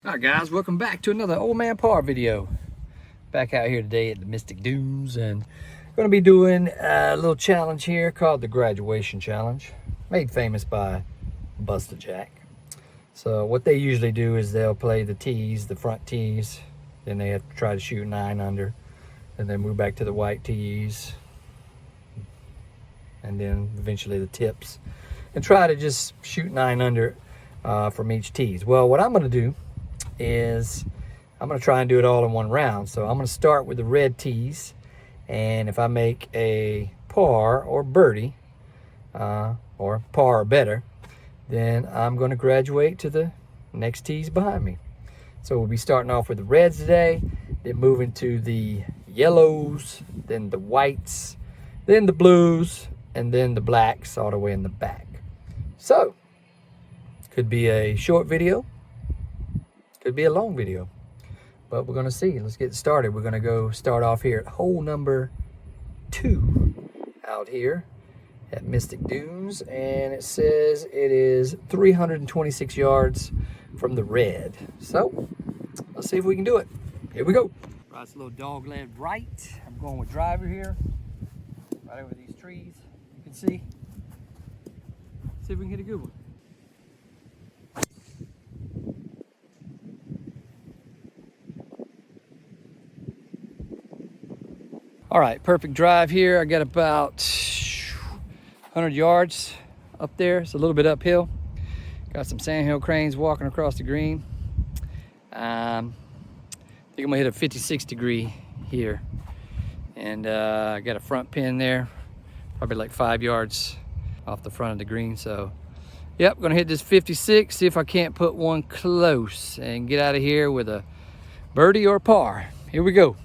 Alright guys, welcome back to another Old Man Par video. Back out here today at the Mystic Dunes, and going to be doing a little challenge here called the Graduation Challenge, made famous by Busta Jack. So what they usually do is they'll play the tees, the front tees, then they have to try to shoot 9 under, and then move back to the white tees, and then eventually the tips, and try to just shoot 9 under from each tees. Well, what I'm going to do is I'm going to try and do it all in one round. So I'm going to start with the red tees, and if I make a par or birdie, or par or better, then I'm going to graduate to the next tees behind me. So we'll be starting off with the reds today, then moving to the yellows, then the whites, then the blues, and then the blacks all the way in the back. So could be a short video, could be a long video, but we're gonna see. Let's get started. We're gonna go start off here at hole number 2 out here at Mystic Dunes, and it says it is 326 yards from the red. So let's see if we can do it. Here we go. Right, it's a little dog leg right. I'm going with driver here, right over these trees. You can see. See if we can get a good one. All right, perfect drive here. I got about 100 yards up there. It's a little bit uphill. Got some sandhill cranes walking across the green. I think I'm gonna hit a 56 degree here. And I got a front pin there, probably like 5 yards off the front of the green. So, yep, gonna hit this 56, see if I can't put one close and get out of here with a birdie or par. Here we go.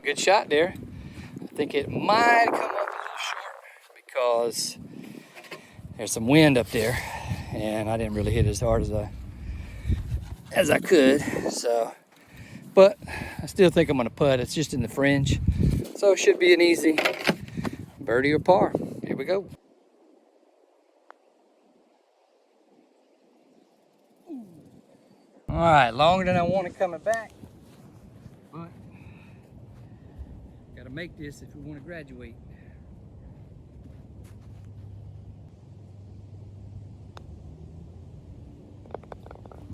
Good shot there. I think it might come up a little short because there's some wind up there, and I didn't really hit it as hard as I could. So, but I still think I'm gonna putt. It's just in the fringe, so it should be an easy birdie or par. Here we go. All right, longer than I wanted coming back, but got to make this if we want to graduate.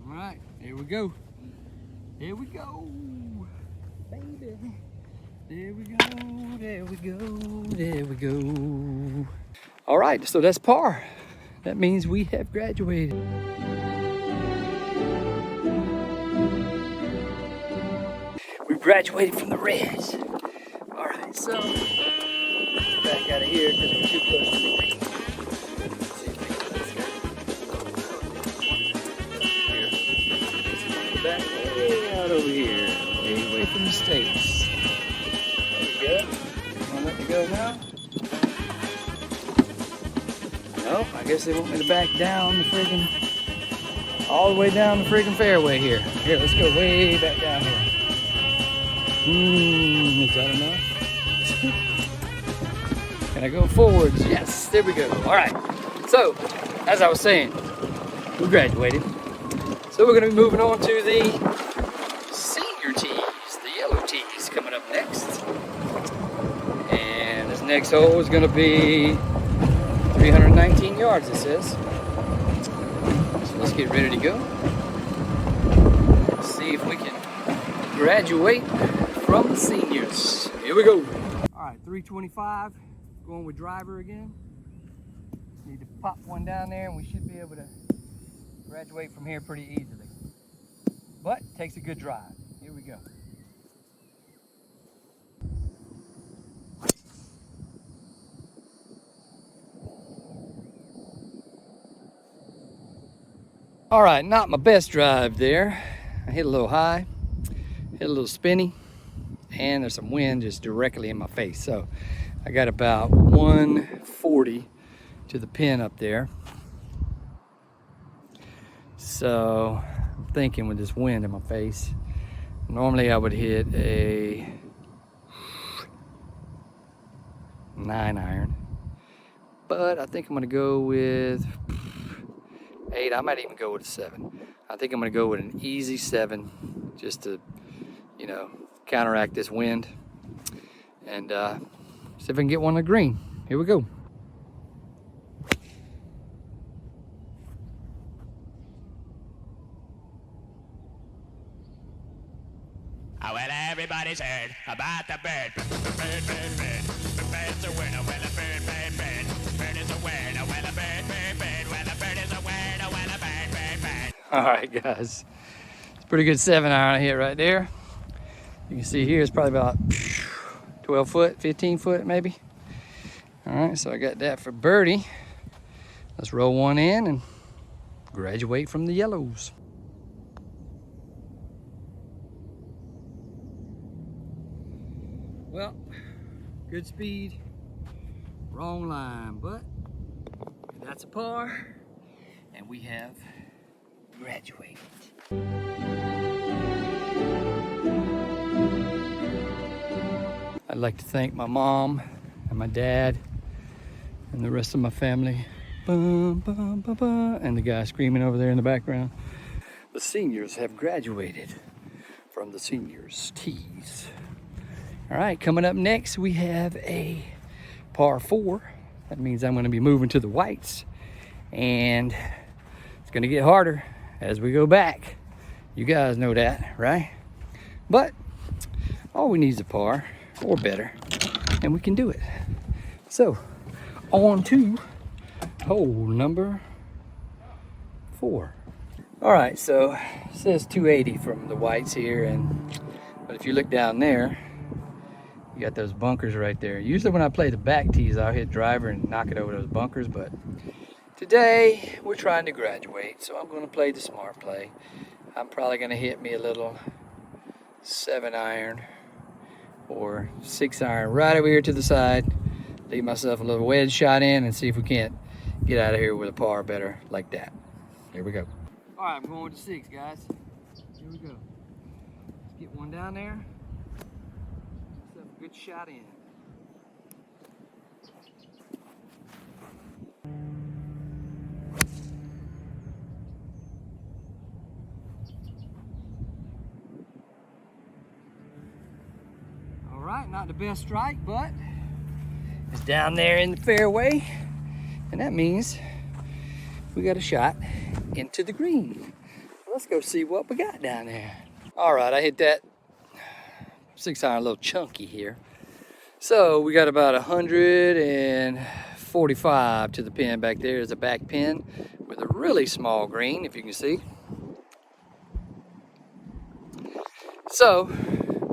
All right, here we go. Here we go, baby. There we go, there we go, there we go. All right, so that's par. That means we have graduated. We graduated from the reds. All right, so back out of here because we're too close to the green. Back way out over here, way away from the States. There we go. Want to let me go now? No, I guess they want me to back down the friggin', all the way down the friggin' fairway here. Here, let's go way back down here. Is that enough? Can I go forwards? Yes, there we go. All right, so as I was saying, we graduated. So we're gonna be moving on to the senior tees, the yellow tees coming up next. And this next hole is gonna be 319 yards, it says. So let's get ready to go. See if we can graduate from the seniors. Here we go. All right, 325, going with driver again. Need to pop one down there and we should be able to graduate from here pretty easily. But it takes a good drive. Here we go. All right, not my best drive there. I hit a little high, hit a little spinny, and there's some wind just directly in my face. So I got about 140 to the pin up there. So I'm thinking with this wind in my face, normally I would hit a 9-iron. But I think I'm gonna go with 8. I might even go with a 7. I think I'm gonna go with an easy 7 just to, you know, counteract this wind. And see if I can get one on the green. Here we go. Oh, well, everybody's heard about the bird. Bird, bird, bird. The bird's a word. Oh, well, a bird, bird, bird. Bird is a word. Oh, well, a bird, bird, bird. Well, a bird is a word. Oh, well, a bird, bird, bird. All right, guys. It's a pretty good 7-iron I hit right there. You can see here it's probably about 12 foot, 15 foot maybe. All right, so I got that for birdie. Let's roll one in and graduate from the yellows. Well, good speed, wrong line, but that's a par, and we have graduated. I'd like to thank my mom and my dad and the rest of my family. Bum, bum, bum, bum, and the guy screaming over there in the background. The seniors have graduated from the seniors' tees. All right, coming up next, we have a par 4. That means I'm gonna be moving to the whites, and it's gonna get harder as we go back. You guys know that, right? But all we need is a par or better, and we can do it. So, on to hole number 4. All right, so it says 280 from the whites here, but if you look down there, you got those bunkers right there. Usually when I play the back tees, I'll hit driver and knock it over those bunkers, but today we're trying to graduate, so I'm gonna play the smart play. I'm probably gonna hit me a little 7-iron or 6-iron right over here to the side, leave myself a little wedge shot in, and see if we can't get out of here with a par better like that. Here we go. All right, I'm going with the 6, guys. Here we go. Let's get one down there. Good shot in. All right, not the best strike, but it's down there in the fairway, and that means we got a shot into the green. Let's go see what we got down there. All right, I hit that 6-iron a little chunky here. So we got about 145 to the pin back there. Is a back pin with a really small green, if you can see. So,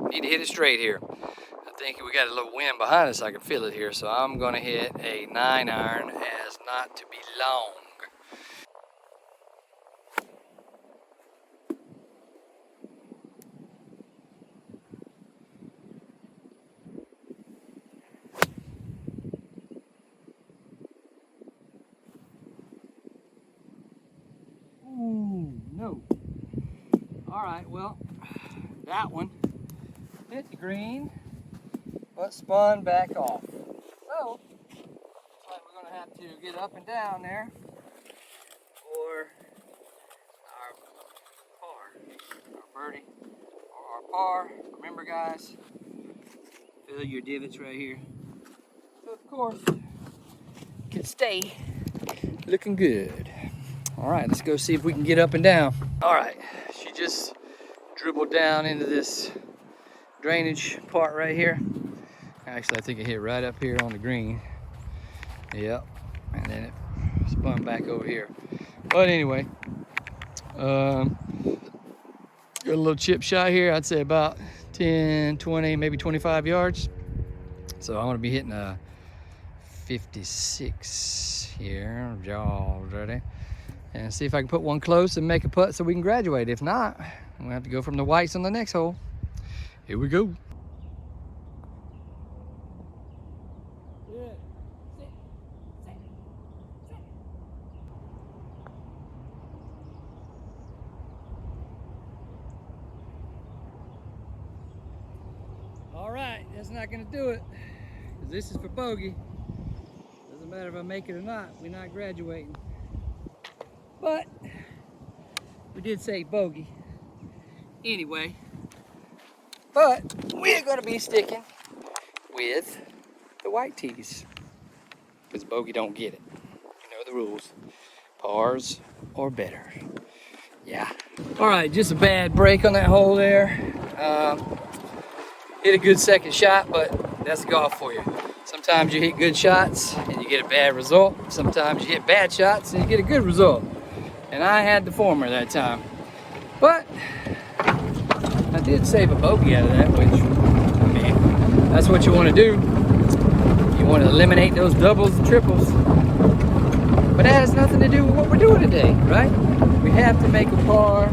need to hit it straight here. I think we got a little wind behind us. I can feel it here. So I'm gonna hit a 9-iron as not to be long. No. All right, well, that one hit the green, but spun back off. So, looks like we're gonna have to get up and down there for our par, our birdie, or our par. Remember, guys, fill your divots right here. So, of course, can stay looking good. All right, let's go see if we can get up and down. All right, she just dribbled down into this drainage part right here. Actually, I think it hit right up here on the green. Yep, and then it spun back over here. But anyway, got a little chip shot here. I'd say about 10, 20, maybe 25 yards. So I'm gonna be hitting a 56 here, jaws ready. And see if I can put one close and make a putt so we can graduate. If not, we'll have to go from the whites on the next hole. Here we go. All right, that's not gonna do it. because this is for bogey. Doesn't matter if I make it or not, we're not graduating. But we did say bogey anyway. But we're gonna be sticking with the white tees because bogey don't get it. You know the rules. Pars or better. Yeah. All right, just a bad break on that hole there. Hit a good second shot, but that's golf for you. Sometimes you hit good shots and you get a bad result. Sometimes you hit bad shots and you get a good result. And I had the former that time. But I did save a bogey out of that, which, I mean, that's what you want to do. You want to eliminate those doubles and triples. But that has nothing to do with what we're doing today, right? We have to make a par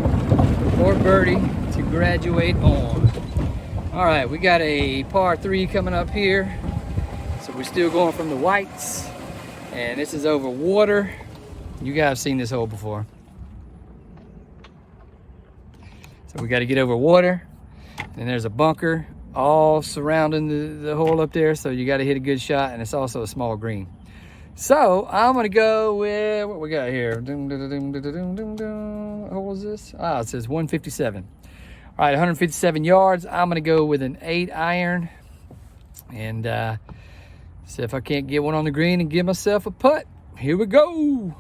or birdie to graduate on. All right, we got a par 3 coming up here. So we're still going from the whites. And this is over water. You guys have seen this hole before. So we got to get over water. And there's a bunker all surrounding the hole up there. So you got to hit a good shot, and it's also a small green. So I'm gonna go with what we got here. What was this? Ah, it says 157. All right, 157 yards. I'm gonna go with an 8 iron and see if I can't get one on the green and give myself a putt. Here we go.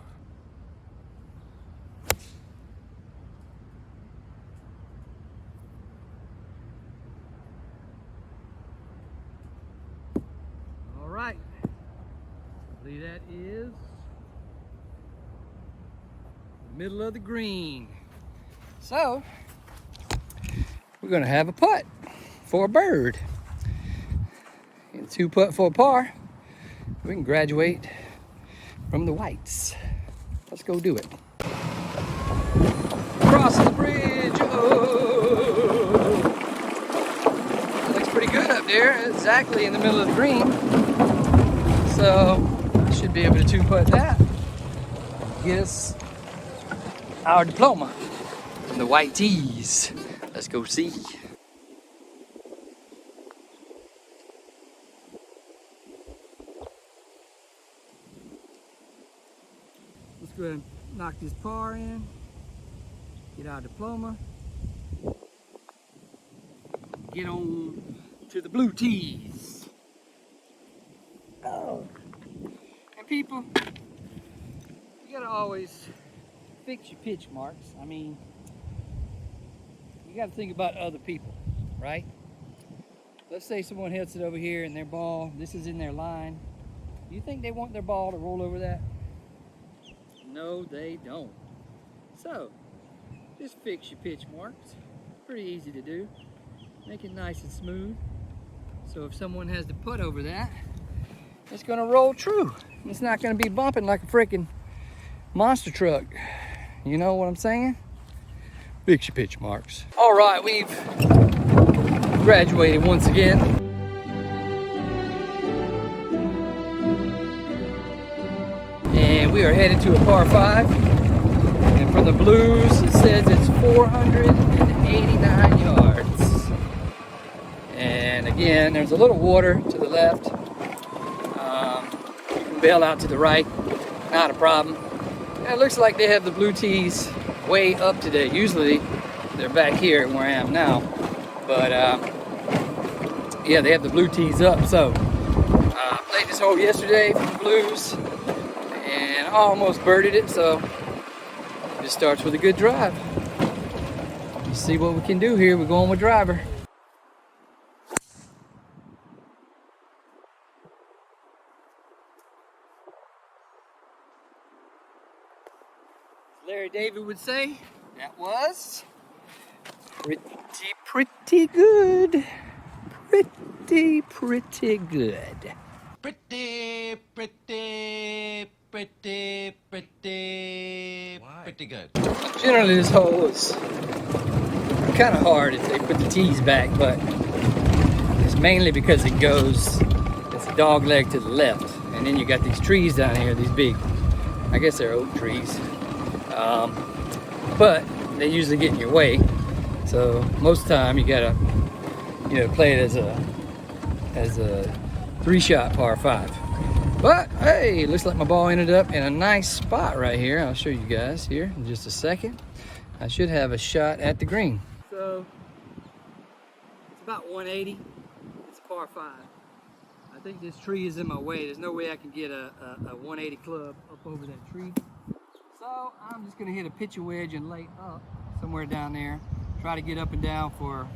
All right. That is the middle of the green. So we're gonna have a putt for a bird and 2 putt for a par. We can graduate from the whites. Let's go do it. Cross the bridge. Oh, looks pretty good up there, exactly in the middle of the green. So should be able to 2 putt that. Get us our diploma from the white tees. Let's go see. Let's go ahead and knock this par in. Get our diploma. Get on to the blue tees. Oh. People, you gotta always fix your pitch marks. I mean, you gotta think about other people, right? Let's say someone hits it over here and their ball, this is in their line. Do you think they want their ball to roll over that? No, they don't. So, just fix your pitch marks. Pretty easy to do. Make it nice and smooth. So if someone has to putt over that, it's gonna roll true. It's not gonna be bumping like a freaking monster truck. You know what I'm saying? Fix your pitch marks. All right, we've graduated once again. And we are headed to a par 5. And from the blues, it says it's 489 yards. And again, there's a little water to the left. You can bail out to the right, not a problem. And it looks like they have the blue tees way up today. Usually they're back here where I am now. But yeah, they have the blue tees up. So I played this hole yesterday for the blues and I almost birdied it. So it starts with a good drive. Let's see what we can do here. We're going with driver. Larry David would say that was pretty good. Pretty good. Pretty good. Generally this hole is kind of hard if they put the tees back, but it's mainly because it goes, it's a dog leg to the left. And then you got these trees down here, these big, I guess they're oak trees. But they usually get in your way. So most of the time you gotta, play it as a 3-shot par 5. But hey, looks like my ball ended up in a nice spot right here. I'll show you guys here in just a second. I should have a shot at the green. So it's about 180. It's a par 5. I think this tree is in my way. There's no way I can get a 180 club up over that tree. So I'm just gonna hit a pitcher wedge and lay up somewhere down there. Try to get up and down for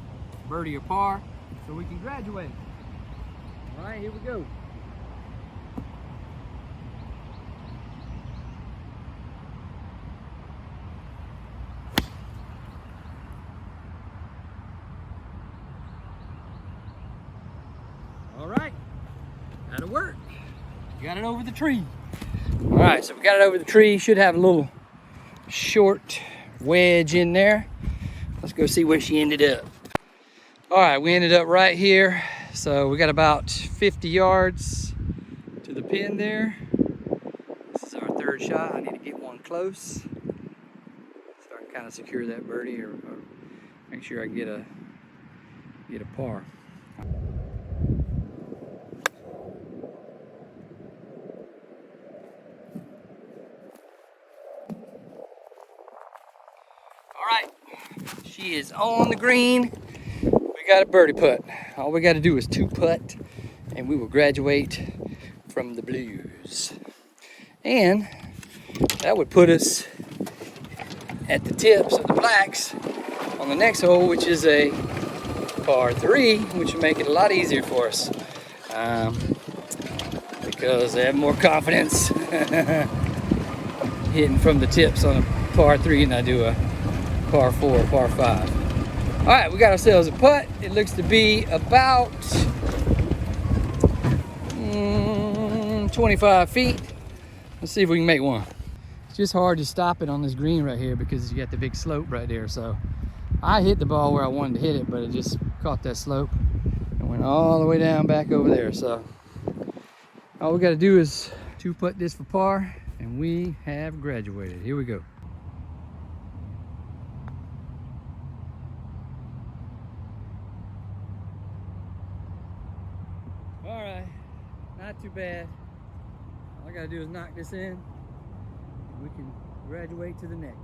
birdie or par so we can graduate. All right, here we go. All right, that'll work. Got it over the tree. All right, so we got it over the tree. Should have a little short wedge in there. Let's go see where she ended up. All right, we ended up right here. So we got about 50 yards to the pin there. This is our 3rd shot. I need to get one close so I can kind of secure that birdie or make sure I get a par. All right, she is on the green. We got a birdie putt. All we got to do is 2-putt, and we will graduate from the blues. And that would put us at the tips of the blacks on the next hole, which is a par 3, which will make it a lot easier for us because they have more confidence hitting from the tips on a par 3 than I do a par 4 or par 5. All right, we got ourselves a putt. It looks to be about 25 feet. Let's see if we can make one. It's just hard to stop it on this green right here because you got the big slope right there. So I hit the ball where I wanted to hit it, but it just caught that slope and went all the way down back over there. So all we got to do is 2-putt this for par, and we have graduated. Here we go. All right, not too bad. All I gotta do is knock this in, and we can graduate to the next.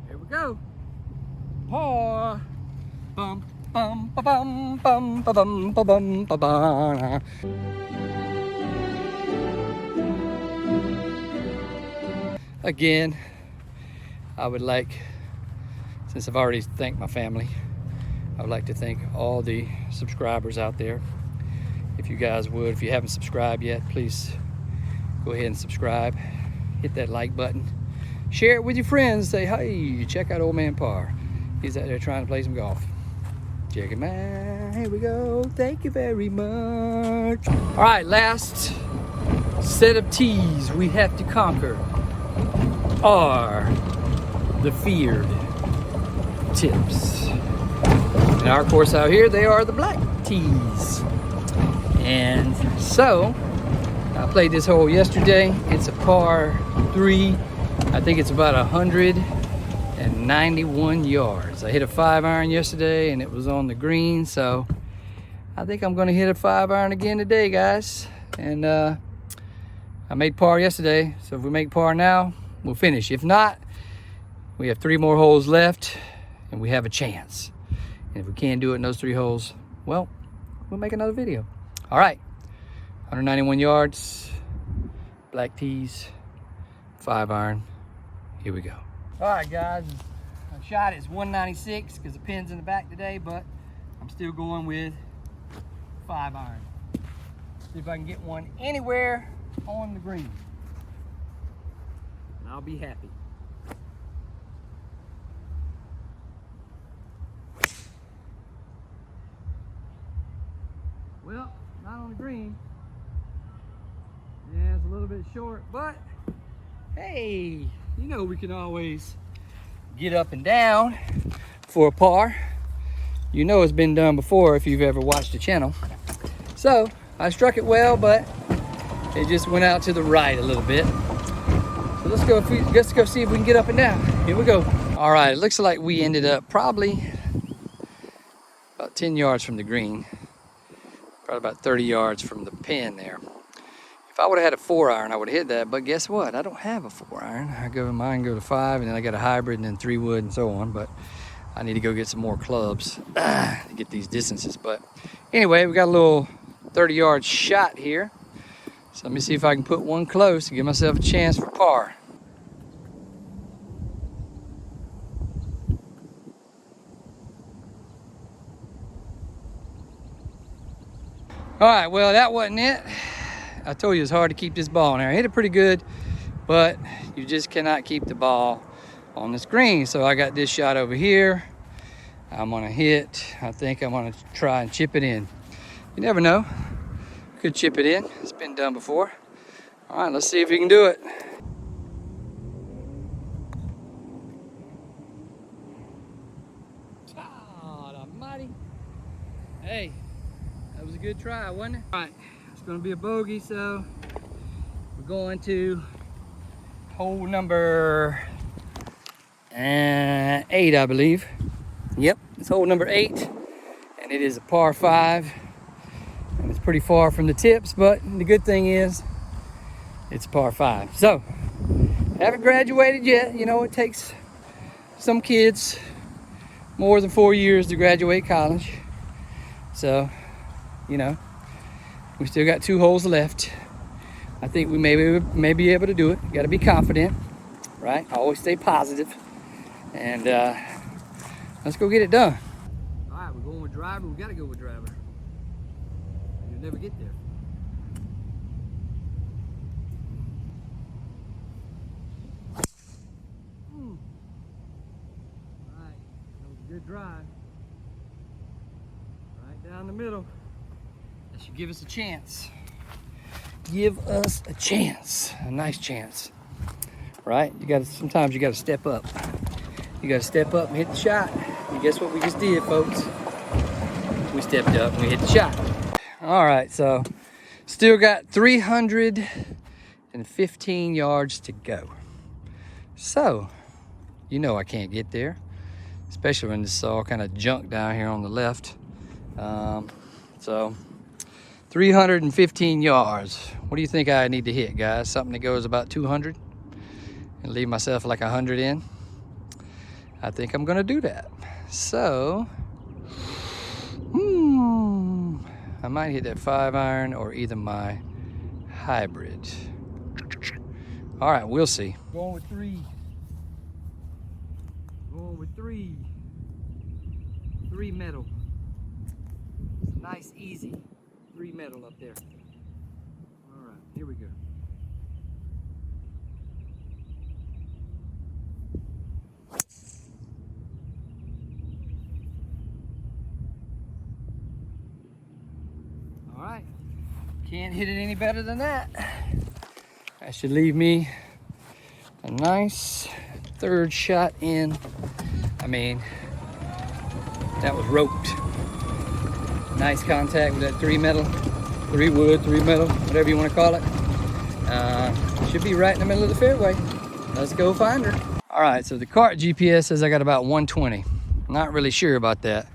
Here we go. Par. Bum bum ba bum bum ba bum ba bum ba ba. Again, I would like, since I've already thanked my family, I would like to thank all the subscribers out there. If you guys would, if you haven't subscribed yet, please go ahead and subscribe. Hit that like button. Share it with your friends. Say, hey, check out Old Man Par. He's out there trying to play some golf. Check him out. Here we go. Thank you very much. All right, last set of tees we have to conquer are the feared tips. In our course out here, they are the black tees. And so, I played this hole yesterday. It's a par 3. I think it's about 191 yards. I hit a 5-iron yesterday and it was on the green. So, I think I'm gonna hit a 5-iron again today, guys. And I made par yesterday. So if we make par now, we'll finish. If not, we have 3 more holes left and we have a chance. And if we can't do it in those 3 holes, well, we'll make another video. All right, 191 yards, black tees, 5-iron. Here we go. All right, guys, my shot is 196 because the pin's in the back today, but I'm still going with 5-iron. See if I can get one anywhere on the green. And I'll be happy. Well, not on the green. Yeah, it's a little bit short, but hey, you know we can always get up and down for a par. You know it's been done before if you've ever watched the channel. So I struck it well, but it just went out to the right a little bit. So let's go see if we can get up and down. Here we go. All right, it looks like we ended up probably about 10 yards from the green, probably about 30 yards from the pin there. If I would have had a 4-iron, I would have hit that, but guess what? I don't have a 4-iron. Mine go to 5, and then I got a hybrid and then 3 wood and so on, but I need to go get some more clubs to get these distances. But anyway, we got a little 30-yard shot here. So let me see if I can put one close to give myself a chance for par. All right, well, that wasn't it. I told you it's hard to keep this ball in there. I hit it pretty good, but you just cannot keep the ball on this green. So I got this shot over here. I'm gonna hit, I think I'm gonna try and chip it in. You never know, could chip it in. It's been done before. All right, let's see if we can do it. God almighty. Hey, that was a good try, wasn't it? All right, it's gonna be a bogey, so we're going to hole number 8, I believe. Yep, it's hole number 8, and it is a par 5, and it's pretty far from the tips, but the good thing is it's par 5. So, haven't graduated yet. You know, it takes some kids more than 4 years to graduate college. So, you know, we still got 2 holes left. I think we may be able to do it. You got to be confident, right? Always stay positive, and let's go get it done. All right, we're going with driver. We got to go with driver. You'll never get there. All right, that was a good drive. Right down the middle. That should give us a chance. Give us a chance, a nice chance, right? Sometimes you got to step up. You got to step up and hit the shot. And guess what we just did, folks? We stepped up and we hit the shot. All right, so still got 315 yards to go. So, you know I can't get there, especially when this is all kind of junk down here on the left. So 315 yards. What do you think I need to hit, guys? Something that goes about 200 and leave myself like 100 in. I think I'm gonna do that. So, I might hit that 5-iron or either my hybrid. All right, we'll see. Going with 3. Going with 3. 3 metal. Nice, easy 3 metal up there. All right, here we go. All right, can't hit it any better than that. That should leave me a nice 3rd shot in. I mean, that was roped. Nice contact with that 3 metal, 3 wood, 3 metal, whatever you want to call it. Should be right in the middle of the fairway. Let's go find her. All right, so the cart GPS says I got about 120. Not really sure about that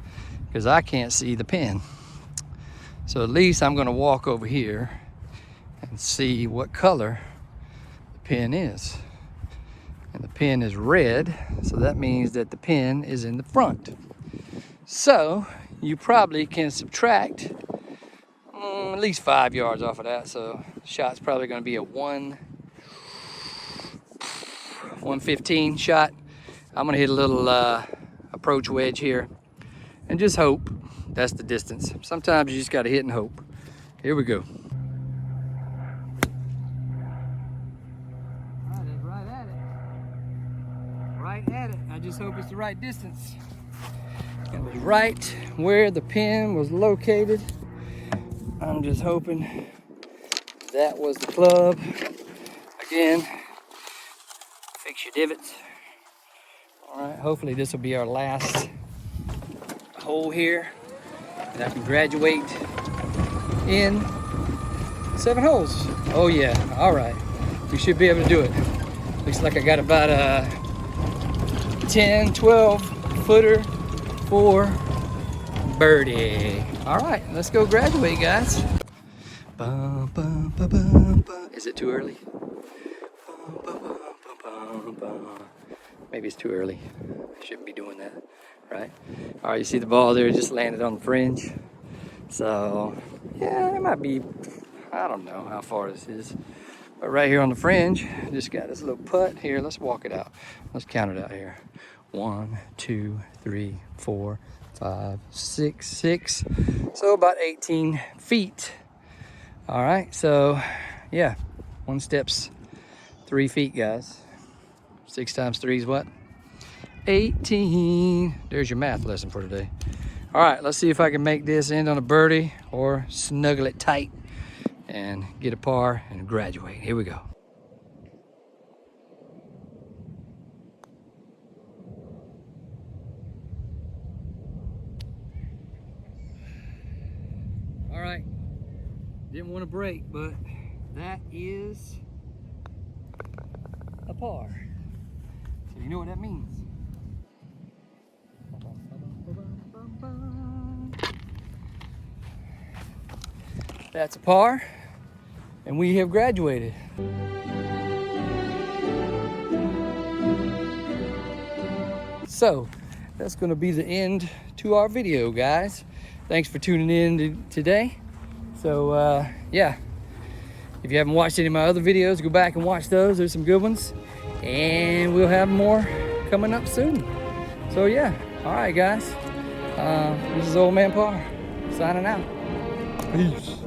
because I can't see the pin. So at least I'm going to walk over here and see what color the pin is. And the pin is red, so that means that the pin is in the front. So you probably can subtract at least 5 yards off of that. So the shot's probably going to be a 115 shot. I'm going to hit a little approach wedge here and just hope that's the distance. Sometimes you just got to hit and hope. Here we go. All right, that's right at it. Right at it. I just hope it's the right distance. It was right where the pin was located. I'm just hoping that was the club. Again, fix your divots. All right, hopefully this will be our last hole here. And I can graduate in 7 holes. Oh yeah, all right. We should be able to do it. Looks like I got about a 10, 12 footer for birdie. All right, let's go graduate, guys. Bum, bum, bum, bum, bum. Is it too early? Bum, bum, bum, bum, bum, bum. Maybe it's too early. I shouldn't be doing that, right? All right, you see the ball there just landed on the fringe. So, yeah, it might be, I don't know how far this is. But right here on the fringe, just got this little putt here. Let's walk it out. Let's count it out here. 1, 2, 3, 4, 5, 6, 6. So about 18 feet. All right, so yeah, 1 step's 3 feet, guys. 6 times 3 is what? 18. There's your math lesson for today. All right, let's see if I can make this end on a birdie or snuggle it tight and get a par and graduate. Here we go. All right, didn't want to break, but that is a par. So you know what that means. That's a par, and we have graduated. So that's going to be the end to our video, guys. Thanks for tuning in today. So yeah, if you haven't watched any of my other videos, go back and watch those. There's some good ones, and we'll have more coming up soon. So yeah, all right, guys. This is Old Man Par signing out. Peace.